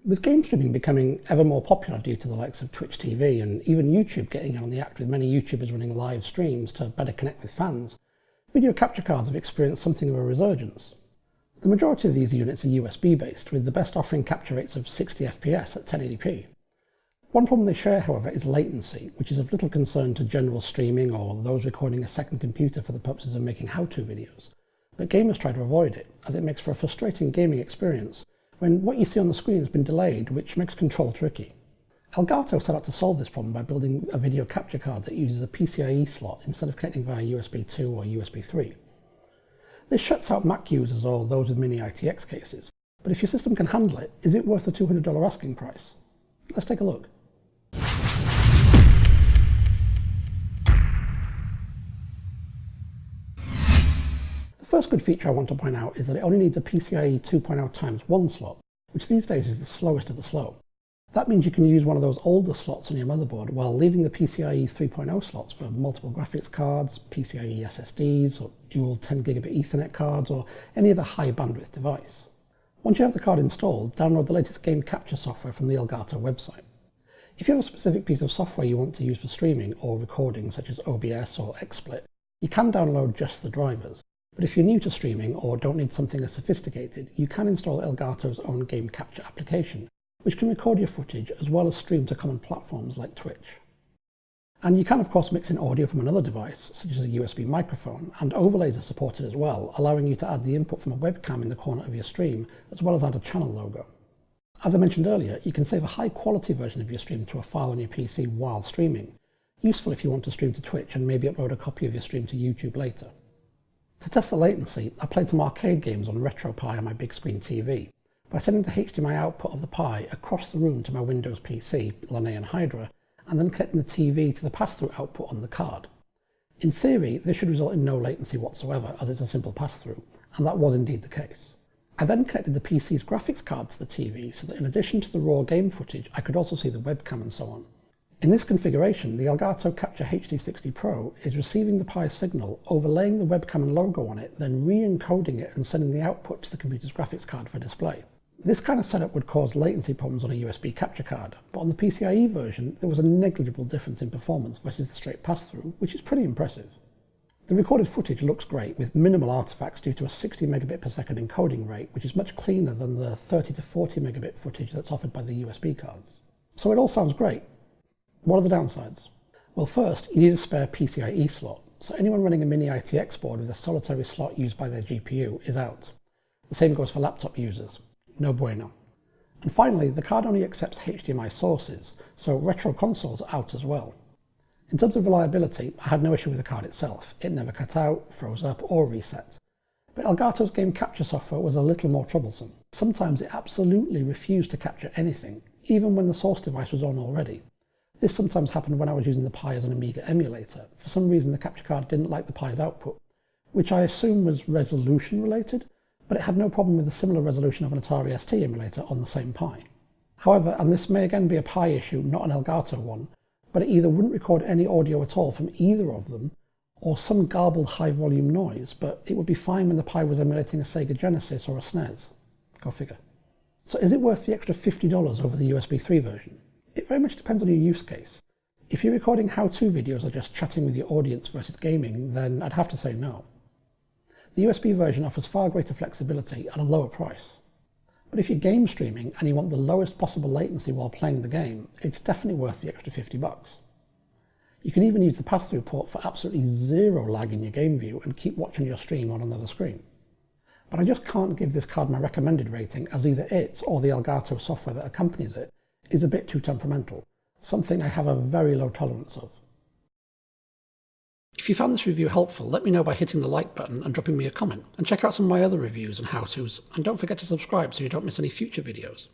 With game streaming becoming ever more popular due to the likes of Twitch TV and even YouTube getting in on the act with many YouTubers running live streams to better connect with fans, video capture cards have experienced something of a resurgence. The majority of these units are USB based, with the best offering capture rates of 60 FPS at 1080p. One problem they share, however, is latency, which is of little concern to general streaming or those recording a second computer for the purposes of making how-to videos. But gamers try to avoid it, as it makes for a frustrating gaming experience when what you see on the screen has been delayed, which makes control tricky. Elgato set out to solve this problem by building a video capture card that uses a PCI-E slot instead of connecting via USB 2 or USB 3. This shuts out Mac users or those with mini ITX cases, but if your system can handle it, is it worth the $200 asking price? Let's take a look. The first good feature I want to point out is that it only needs a PCIe 2.0x1 slot, which these days is the slowest of the slow. That means you can use one of those older slots on your motherboard while leaving the PCIe 3.0 slots for multiple graphics cards, PCIe SSDs, or dual 10 gigabit Ethernet cards, or any other high bandwidth device. Once you have the card installed, download the latest game capture software from the Elgato website. If you have a specific piece of software you want to use for streaming or recording, such as OBS or XSplit, you can download just the drivers. But if you're new to streaming or don't need something as sophisticated, you can install Elgato's own game capture application, which can record your footage as well as stream to common platforms like Twitch. And you can of course mix in audio from another device, such as a USB microphone, and overlays are supported as well, allowing you to add the input from a webcam in the corner of your stream, as well as add a channel logo. As I mentioned earlier, you can save a high quality version of your stream to a file on your PC while streaming, useful if you want to stream to Twitch and maybe upload a copy of your stream to YouTube later. To test the latency, I played some arcade games on RetroPie on my big screen TV by sending the HDMI output of the Pi across the room to my Windows PC, Linear Hydra, and then connecting the TV to the pass-through output on the card. In theory, this should result in no latency whatsoever, as it's a simple pass-through, and that was indeed the case. I then connected the PC's graphics card to the TV so that in addition to the raw game footage, I could also see the webcam and so on. In this configuration, the Elgato Capture HD60 Pro is receiving the Pi's signal, overlaying the webcam and logo on it, then re-encoding it and sending the output to the computer's graphics card for display. This kind of setup would cause latency problems on a USB capture card, but on the PCIe version there was a negligible difference in performance versus the straight pass-through, which is pretty impressive. The recorded footage looks great with minimal artifacts due to a 60 megabit per second encoding rate, which is much cleaner than the 30 to 40 megabit footage that's offered by the USB cards. So it all sounds great. What are the downsides? Well, first, you need a spare PCIe slot, so anyone running a mini ITX board with a solitary slot used by their GPU is out. The same goes for laptop users. No bueno. And finally, the card only accepts HDMI sources, so retro consoles are out as well. In terms of reliability, I had no issue with the card itself. It never cut out, froze up, or reset. But Elgato's game capture software was a little more troublesome. Sometimes it absolutely refused to capture anything, even when the source device was on already. This sometimes happened when I was using the Pi as an Amiga emulator. For some reason the capture card didn't like the Pi's output, which I assume was resolution related, but it had no problem with the similar resolution of an Atari ST emulator on the same Pi. However, and this may again be a Pi issue, not an Elgato one, but it either wouldn't record any audio at all from either of them, or some garbled high volume noise, but it would be fine when the Pi was emulating a Sega Genesis or a SNES. Go figure. So is it worth the extra $50 over the USB 3 version? It very much depends on your use case. If you're recording how-to videos or just chatting with your audience versus gaming, then I'd have to say no. The USB version offers far greater flexibility at a lower price. But if you're game streaming and you want the lowest possible latency while playing the game, it's definitely worth the extra $50. You can even use the pass-through port for absolutely zero lag in your game view and keep watching your stream on another screen. But I just can't give this card my recommended rating, as either it or the Elgato software that accompanies it is a bit too temperamental, something I have a very low tolerance of. If you found this review helpful, let me know by hitting the like button and dropping me a comment, and check out some of my other reviews and how-tos, and don't forget to subscribe so you don't miss any future videos.